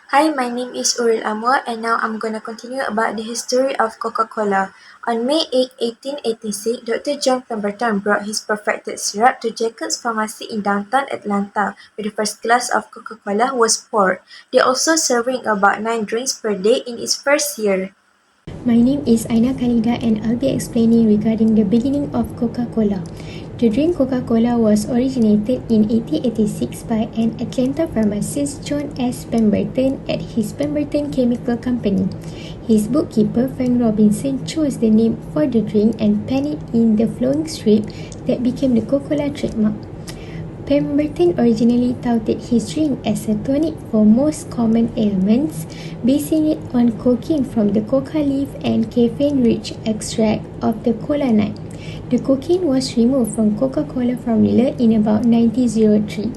Hi, my name is Uril Amor, and now I'm gonna continue about the history of Coca-Cola. On May 8, 1886, Dr. John Pemberton brought his perfected syrup to Jacob's Pharmacy in downtown Atlanta, where the first glass of Coca-Cola was poured. They also serving about 9 drinks per day in its first year. My name is Aina Khalida and I'll be explaining regarding the beginning of Coca-Cola. The drink Coca-Cola was originated in 1886 by an Atlanta pharmacist John S. Pemberton at his Pemberton Chemical Company. His bookkeeper Frank Robinson chose the name for the drink and penned it in the flowing strip that became the Coca-Cola trademark. Pemberton originally touted his drink as a tonic for most common ailments, basing it on cocaine from the coca leaf and caffeine-rich extract of the cola nut. The cocaine was removed from Coca-Cola formula in about 1903.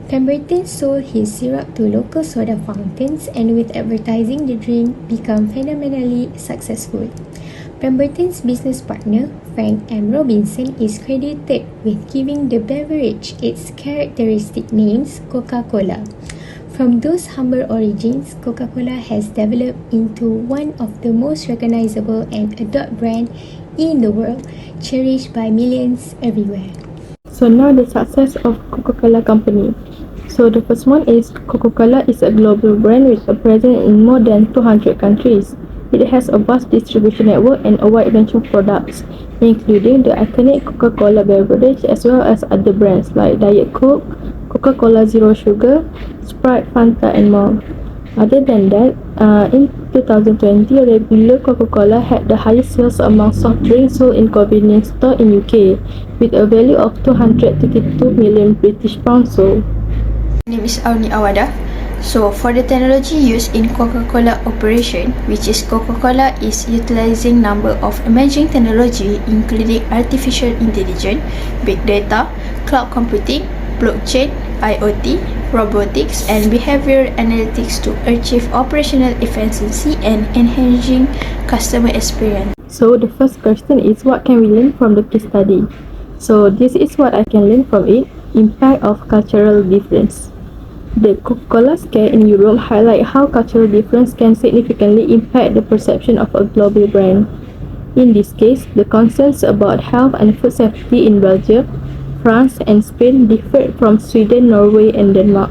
Pemberton sold his syrup to local soda fountains and with advertising the drink became phenomenally successful. Pemberton's business partner, Frank M. Robinson, is credited with giving the beverage its characteristic names Coca-Cola. From those humble origins, Coca-Cola has developed into one of the most recognizable and adored brands in the world, cherished by millions everywhere. So now the success of Coca-Cola Company. So the first one is Coca-Cola is a global brand with a presence in more than 200 countries. It has a vast distribution network and a wide range of products, including the iconic Coca-Cola beverage as well as other brands like Diet Coke, Coca-Cola Zero Sugar, Sprite, Fanta and more. Other than that, in 2020, regular Coca-Cola had the highest sales among soft drinks sold in convenience stores in UK, with a value of 232 million British pounds sold. My name is Auni Awada. So for the technology used in Coca-Cola operation, which is Coca-Cola is utilizing number of emerging technology including artificial intelligence, big data, cloud computing, blockchain, IoT, robotics and behavioral analytics to achieve operational efficiency and enhancing customer experience. So the first question is, what can we learn from the case study? So this is what I can learn from it: impact of cultural difference. The Coca-Cola scare in Europe highlight how cultural difference can significantly impact the perception of a global brand. In this case, the concerns about health and food safety in Belgium, France, and Spain differed from Sweden, Norway, and Denmark.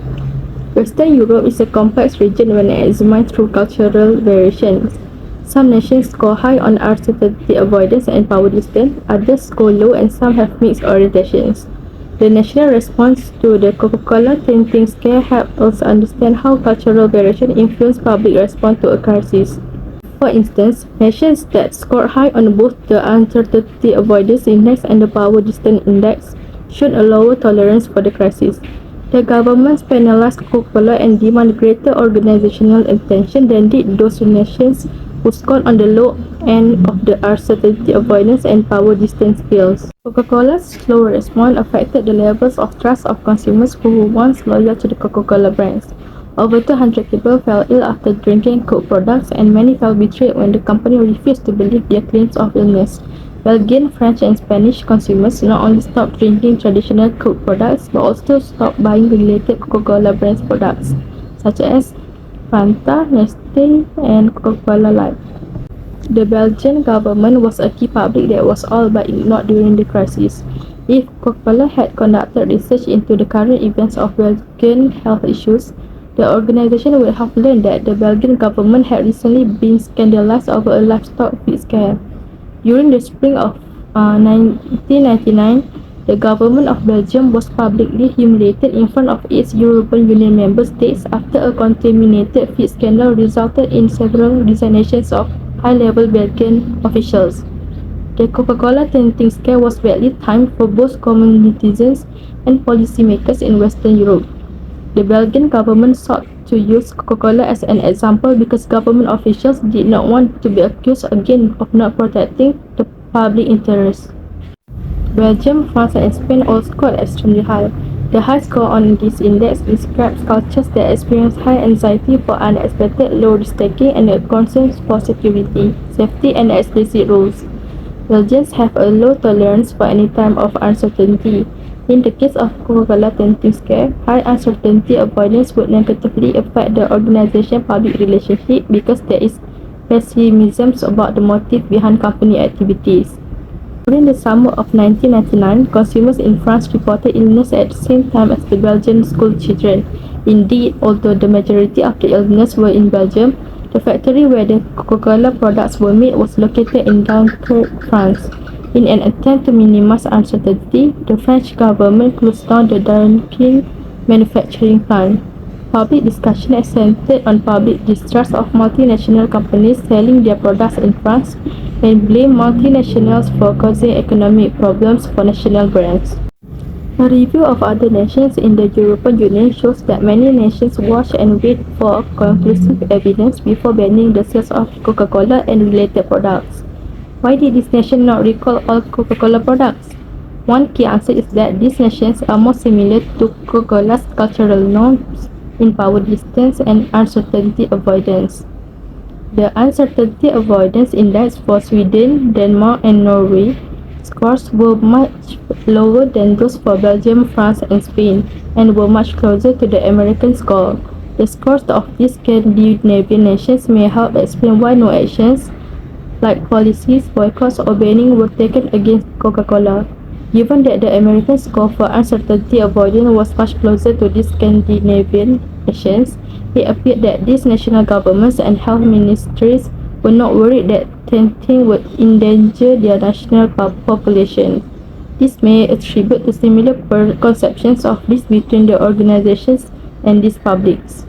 Western Europe is a complex region when examined through cultural variations. Some nations score high on uncertainty avoidance and power distance, others score low, and some have mixed orientations. The national response to the Coca-Cola tinting scare helped us understand how cultural variation influence public response to a crisis. For instance, nations that scored high on both the uncertainty avoidance index and the power distance index showed a lower tolerance for the crisis. The governments penalized Coca-Cola and demanded greater organizational attention than did those nations who scored on the low end of the uncertainty avoidance and power distance scales. Coca-Cola's slow response affected the levels of trust of consumers who were once loyal to the Coca-Cola brands. Over 200 people fell ill after drinking Coke products, and many felt betrayed when the company refused to believe their claims of illness. Belgian, French, and Spanish consumers not only stopped drinking traditional Coke products but also stopped buying related Coca-Cola brands products, such as Fanta, Nestle, and Coca-Cola Light. The Belgian government was a key public that was all but ignored during the crisis. If Coca-Cola had conducted research into the current events of Belgian health issues, the organization would have learned that the Belgian government had recently been scandalized over a livestock feed scare. During the spring of 1999, the government of Belgium was publicly humiliated in front of its European Union member states after a contaminated feed scandal resulted in several resignations of high-level Belgian officials. The Coca-Cola tinting scare was badly timed for both common citizens and policymakers in Western Europe. The Belgian government sought to use Coca-Cola as an example because government officials did not want to be accused again of not protecting the public interest. Belgium, France, and Spain all scored extremely high. The high score on this index describes cultures that experience high anxiety for unexpected low risk-taking and a concern for security, safety, and explicit rules. Belgians have a low tolerance for any time of uncertainty. In the case of Coca-Cola tenting scare, high uncertainty avoidance would negatively affect the organization's public relationship because there is pessimism about the motive behind company activities. During the summer of 1999, consumers in France reported illness at the same time as the Belgian school children. Indeed, although the majority of the illness were in Belgium, the factory where the Coca-Cola products were made was located in Dunkirk, France. In an attempt to minimize uncertainty, the French government closed down the Dunkirk manufacturing plant. Public discussion is centered on public distrust of multinational companies selling their products in France and blame multinationals for causing economic problems for national brands. A review of other nations in the European Union shows that many nations watch and wait for conclusive evidence before banning the sales of Coca-Cola and related products. Why did this nation not recall all Coca-Cola products? One key answer is that these nations are more similar to Coca-Cola's cultural norms in power distance and uncertainty avoidance. The uncertainty avoidance index for Sweden, Denmark, and Norway scores were much lower than those for Belgium, France, and Spain, and were much closer to the American score. The scores of these Scandinavian nations may help explain why no actions like policies, boycotts, or banning were taken against Coca-Cola. Given that the American score for uncertainty avoidance was much closer to these Scandinavian nations, it appeared that these national governments and health ministries were not worried that tenting would endanger their national population. This may attribute to similar conceptions of this between the organizations and these publics.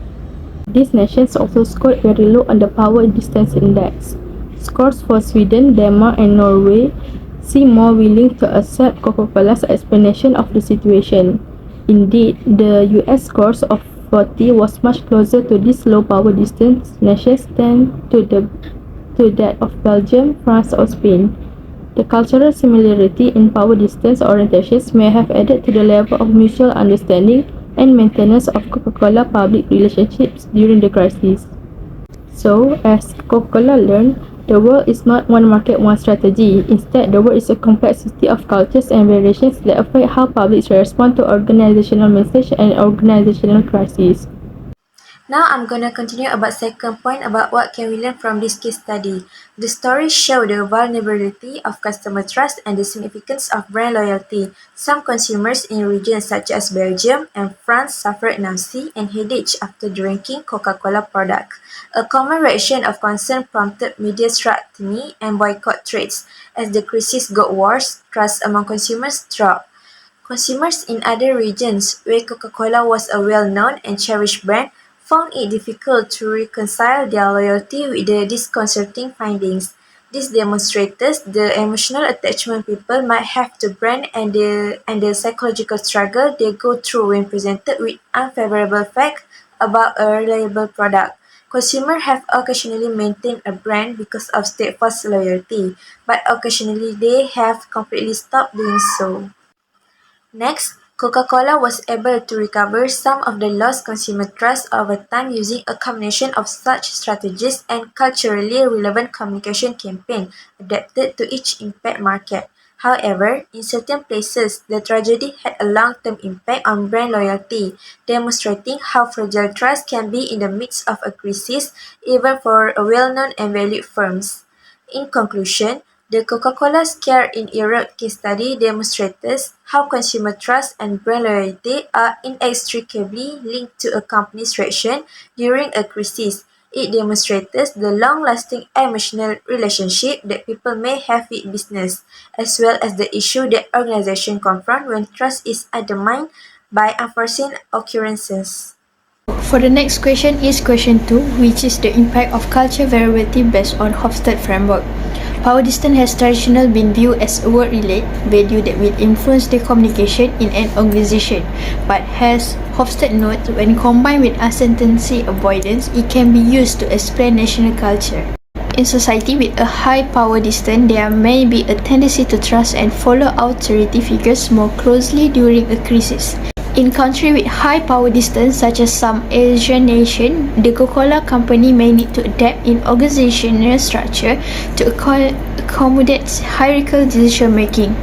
These nations also scored very low on the power distance index. Scores for Sweden, Denmark, and Norway seem more willing to accept Coca-Cola's explanation of the situation. Indeed, the US scores of 40 was much closer to these low power distance nations than to that of Belgium, France, or Spain. The cultural similarity in power distance orientations may have added to the level of mutual understanding and maintenance of Coca-Cola public relationships during the crisis. So, as Coca-Cola learned, the world is not one market, one strategy. Instead, the world is a complexity of cultures and variations that affect how publics respond to organizational message and organizational crises. Now I'm gonna continue about second point about what can we learn from this case study. The stories show the vulnerability of customer trust and the significance of brand loyalty. Some consumers in regions such as Belgium and France suffered nausea and headache after drinking Coca-Cola product. A common reaction of concern prompted media scrutiny and boycott trades. As the crisis got worse, trust among consumers dropped. Consumers in other regions, where Coca-Cola was a well-known and cherished brand, found it difficult to reconcile their loyalty with the disconcerting findings. This demonstrates the emotional attachment people might have to brand and the psychological struggle they go through when presented with unfavorable facts about a reliable product. Consumers have occasionally maintained a brand because of steadfast loyalty, but occasionally they have completely stopped doing so. Next, Coca-Cola was able to recover some of the lost consumer trust over time using a combination of such strategies and culturally relevant communication campaigns adapted to each impact market. However, in certain places, the tragedy had a long-term impact on brand loyalty, demonstrating how fragile trust can be in the midst of a crisis, even for a well-known and valued firms. In conclusion, the Coca-Cola scare in Europe case study demonstrates how consumer trust and brand loyalty are inextricably linked to a company's reaction during a crisis. It demonstrates the long-lasting emotional relationship that people may have with business, as well as the issue that organizations confront when trust is undermined by unforeseen occurrences. For the next question is question 2, which is the impact of culture variability based on Hofstede framework. Power distance has traditionally been viewed as a word-related value that will influence the communication in an organization, but as Hofstede notes, when combined with uncertainty avoidance, it can be used to explain national culture. In society with a high power distance, there may be a tendency to trust and follow authority figures more closely during a crisis. In countries with high power distance, such as some Asian nations, the Coca-Cola company may need to adapt in organizational structure to accommodate hierarchical decision making.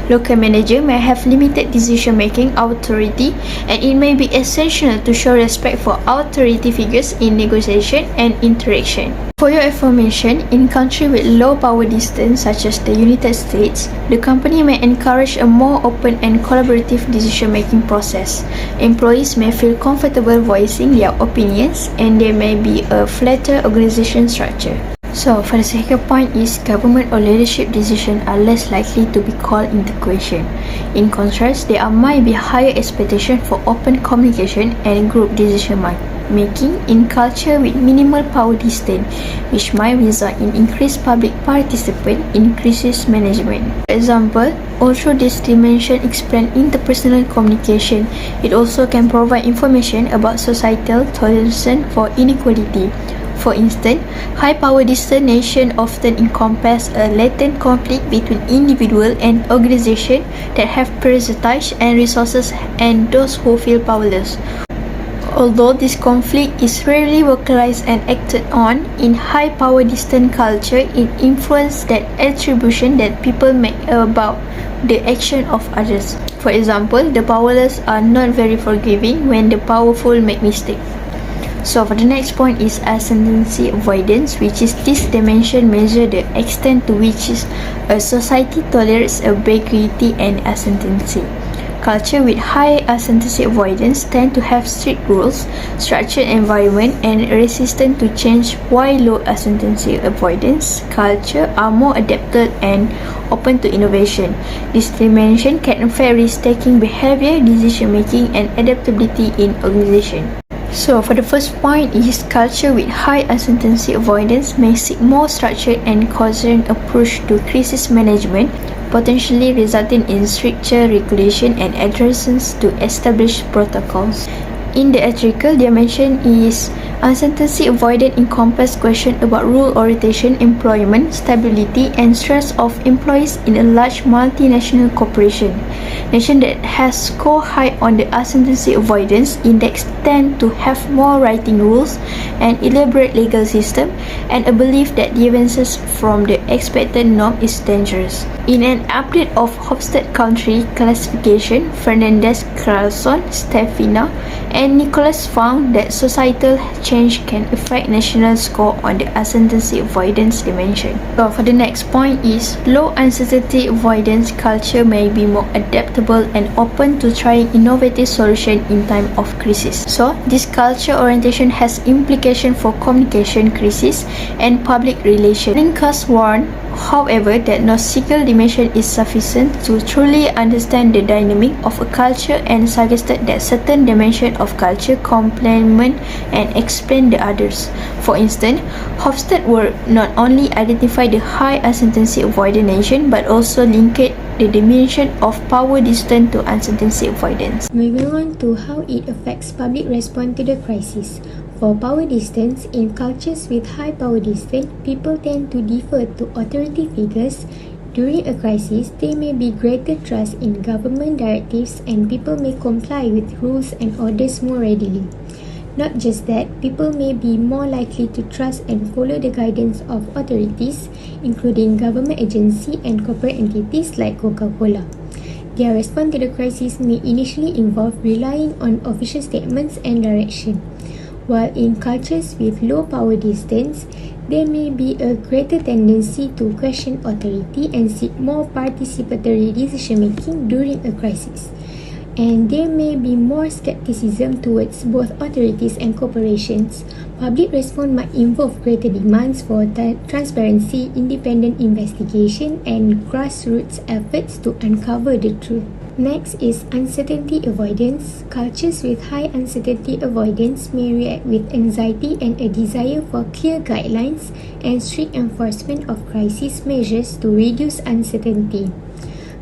Local manager may have limited decision-making authority, and it may be essential to show respect for authority figures in negotiation and interaction. For your information, in countries with low power distance such as the United States, the company may encourage a more open and collaborative decision-making process. Employees may feel comfortable voicing their opinions, and there may be a flatter organization structure. So, for the second point is government or leadership decisions are less likely to be called into question. In contrast, there might be higher expectation for open communication and group decision making in culture with minimal power distance, which might result in increased public participation in crisis management. For example, although this dimension explains interpersonal communication, it also can provide information about societal tolerance for inequality. For instance, high-power distant nations often encompass a latent conflict between individuals and organizations that have prestige and resources and those who feel powerless. Although this conflict is rarely vocalized and acted on, in high-power distant culture, it influences that attribution that people make about the action of others. For example, the powerless are not very forgiving when the powerful make mistakes. So for the next point is ascendancy avoidance, which is this dimension measure the extent to which a society tolerates ambiguity and ascendancy. Culture with high ascendancy avoidance tend to have strict rules, structured environment, and resistant to change, while low ascendancy avoidance culture are more adapted and open to innovation. This dimension can affect risk-taking behavior, decision-making, and adaptability in organization. So for the first point is culture with high ascendancy avoidance may seek more structured and coherent approach to crisis management, potentially resulting in stricter regulation and adherence to established protocols. In the article, dimension is uncertainty avoidance encompasses questions about rule orientation, employment, stability, and stress of employees in a large multinational corporation. Nation that has scored high on the uncertainty avoidance index tend to have more writing rules, an elaborate legal system, and a belief that deviations from the expected norm is dangerous. In an update of Hofstede Country Classification, Fernandez, Carlson, Stefina, and Nicholas found that societal change can affect national score on the uncertainty avoidance dimension. So for the next point is low uncertainty avoidance culture may be more adaptable and open to trying innovative solutions in time of crisis. So this culture orientation has implication for communication crisis and public relations. Linkers warn, however, that no single dimension is sufficient to truly understand the dynamic of a culture and suggested that certain dimensions of culture complement and explain the others. For instance, Hofstede work not only identify the high uncertainty avoidance nation but also linked the dimension of power distance to uncertainty avoidance. Moving on to how it affects public response to the crisis. For power distance, in cultures with high power distance, people tend to defer to authority figures. During a crisis, there may be greater trust in government directives and people may comply with rules and orders more readily. Not just that, people may be more likely to trust and follow the guidance of authorities, including government agencies and corporate entities like Coca-Cola. Their response to the crisis may initially involve relying on official statements and direction. While in cultures with low power distance, there may be a greater tendency to question authority and seek more participatory decision-making during a crisis. And there may be more skepticism towards both authorities and corporations. Public response might involve greater demands for transparency, independent investigation, and grassroots efforts to uncover the truth. Next is uncertainty avoidance. Cultures with high uncertainty avoidance may react with anxiety and a desire for clear guidelines and strict enforcement of crisis measures to reduce uncertainty.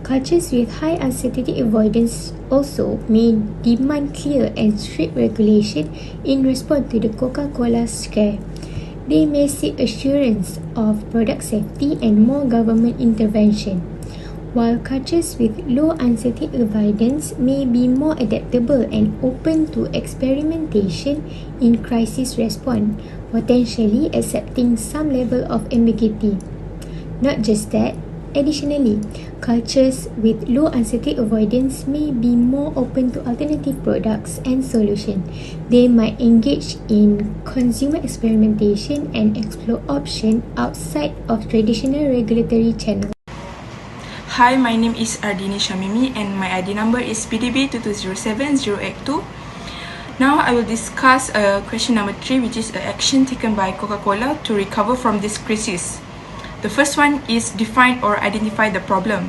Cultures with high uncertainty avoidance also may demand clear and strict regulation in response to the Coca-Cola scare. They may seek assurance of product safety and more government intervention. While cultures with low uncertainty avoidance may be more adaptable and open to experimentation in crisis response, potentially accepting some level of ambiguity. Not just that, Additionally, cultures with low uncertainty avoidance may be more open to alternative products and solutions. They might engage in consumer experimentation and explore options outside of traditional regulatory channels. Hi, my name is Ardini Shamimi and my ID number is PDB2207082. Now I will discuss question number 3, which is an action taken by Coca-Cola to recover from this crisis. The first one is define or identify the problem.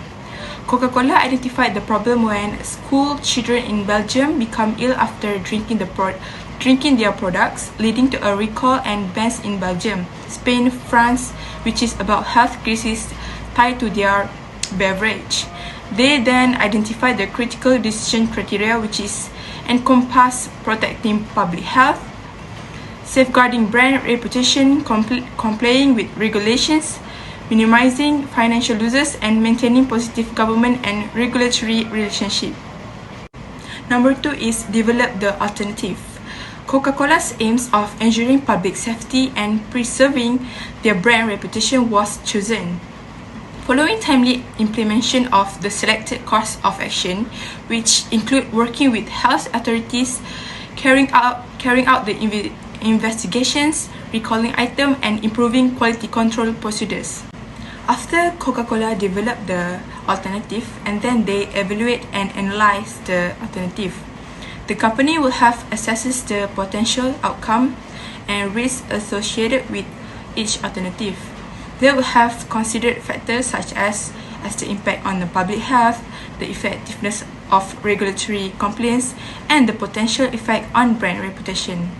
Coca-Cola identified the problem when school children in Belgium become ill after drinking their products, leading to a recall and bans in Belgium, Spain, France, which is about health crisis tied to their beverage. They then identified the critical decision criteria, which is encompass protecting public health, safeguarding brand reputation, complying with regulations, minimizing financial losses, and maintaining positive government and regulatory relationship. Number 2 is develop the alternative. Coca-Cola's aims of ensuring public safety and preserving their brand reputation was chosen. Following timely implementation of the selected course of action, which include working with health authorities, carrying out the investigations, recalling items, and improving quality control procedures. After Coca-Cola developed the alternative and then they evaluate and analyze the alternative, the company will have assesses the potential outcome and risk associated with each alternative. They will have considered factors such as the impact on the public health, the effectiveness of regulatory compliance, and the potential effect on brand reputation.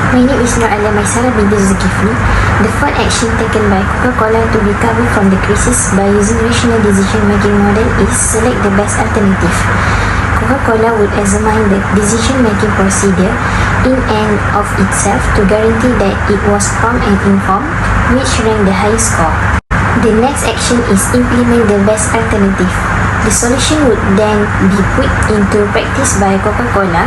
My name is Nur Alia Maisara binti Zulkifli. The fourth action taken by Coca-Cola to recover from the crisis by using rational decision-making model is select the best alternative. Coca-Cola would examine the decision-making procedure in and of itself to guarantee that it was prompt and informed, which ranked the highest score. The next action is implement the best alternative. The solution would then be put into practice by Coca-Cola.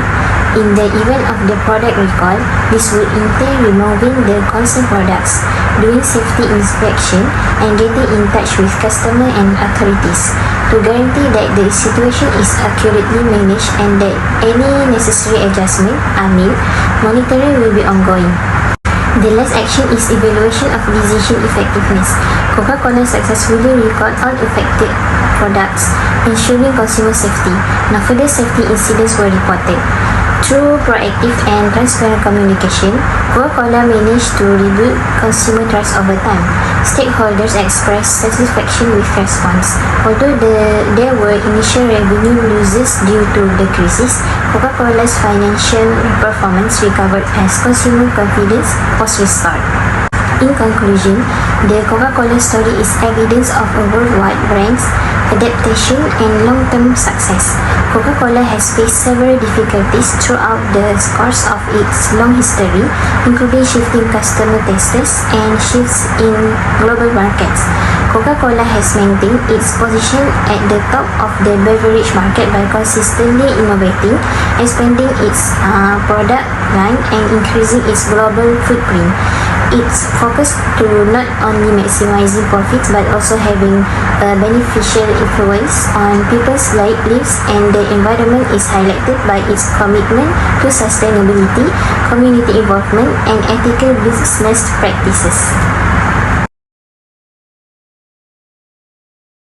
In the event of the product recall, this would entail removing the concerned products, doing safety inspection, and getting in touch with customer and authorities to guarantee that the situation is accurately managed and that any necessary adjustment are made. Monitoring will be ongoing. The last action is evaluation of decision effectiveness. Coca-Cola successfully recalled all affected products, ensuring consumer safety. No further safety incidents were reported. Through proactive and transparent communication, Coca-Cola managed to rebuild consumer trust over time. Stakeholders expressed satisfaction with response. Although there were initial revenue losses due to the crisis, Coca-Cola's financial performance recovered as consumer confidence was restored. In conclusion, the Coca-Cola story is evidence of a worldwide brand's adaptation and long-term success. Coca-Cola has faced several difficulties throughout the course of its long history, including shifting customer tastes and shifts in global markets. Coca-Cola has maintained its position at the top of the beverage market by consistently innovating, expanding its product line, and increasing its global footprint. It's focused to not only maximizing profits but also having a beneficial influence on people's lives, and the environment is highlighted by its commitment to sustainability, community involvement, and ethical business practices.